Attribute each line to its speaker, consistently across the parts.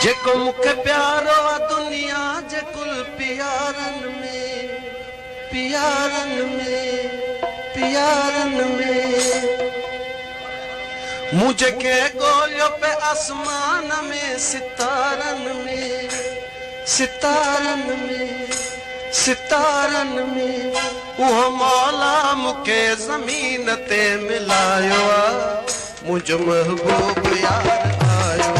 Speaker 1: जेको मुखे प्यारो आ दुनिया जे कुल प्यारन में प्यारन में प्यारन में मुझे के गोलियों पे आसमान में सितारन में सितारन में सितारन में वो मौला मुखे जमीन ते मिलायो आ मुझ महबूब यार आयो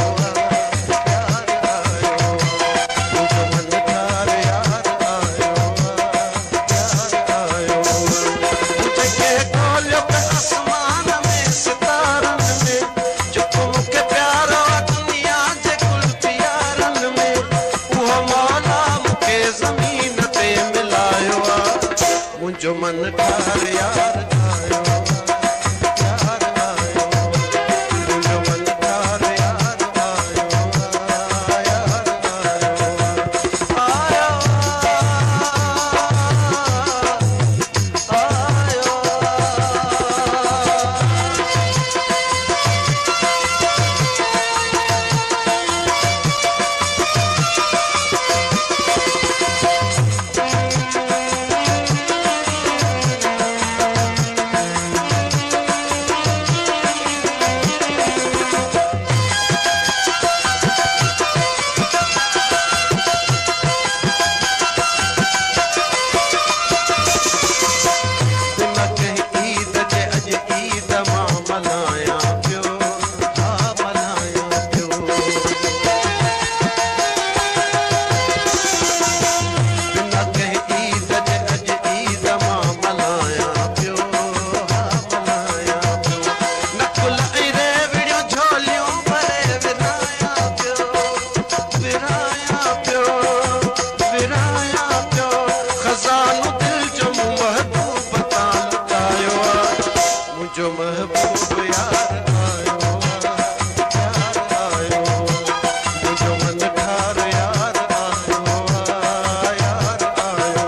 Speaker 1: जो मन ठार यार आयो यार आयो जो मन ठार यार आयो यार आयो आयो जो महबूब यार आयो यार आयो जो मन ठार यार आयो यार आयो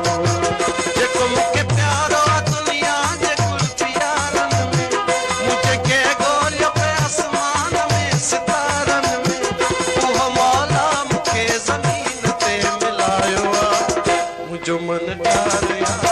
Speaker 1: जेको मुखे प्यारो आ दुनिया जे कुल प्यारन में मुझे के गोलियों पे आसमान में सितारन में वो मौला मुखे जमीन ते मिलायो आ मुझो मन ठार यार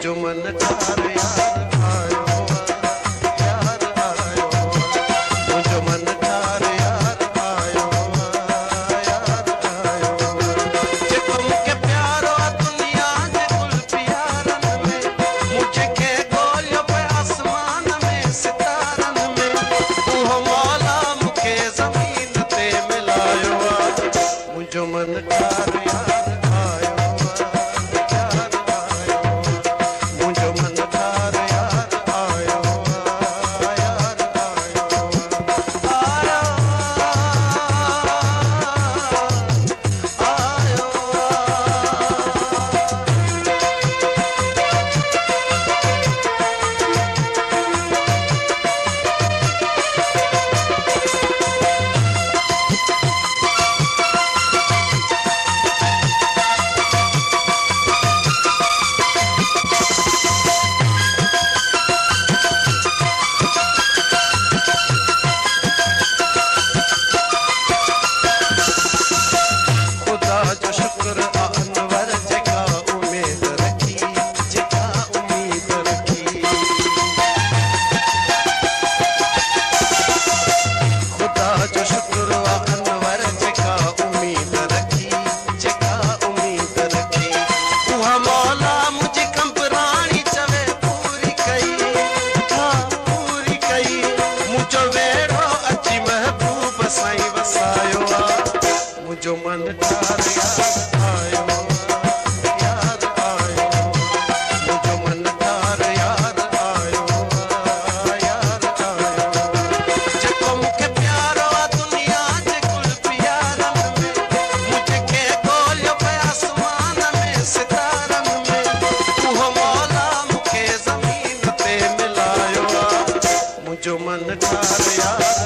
Speaker 1: जो मन ठार यार आयो यार आयो जो मन ठार यार आयो यार आयो जेको मुखे प्यारो आ दुनिया जे कुल प्यारन में मुझे के गोलियों पे आसमान में सितारन में वो मौला मुखे जमीन ते मिलायो आ मुझो मन ठार यार मुंहिंजो मन ठार यार आयो यार आयो मुंहिंजो मन ठार यार आयो यार आयो जेको मूंखे प्यारो आहे दुनिया जे कुल प्यारनि में मुंहिंजे ॻोल्हियो पिया आसमान में सितारनि में उहो मौला मूंखे ज़मीन ते मिलायो आहे मुंहिंजो मन ठार यार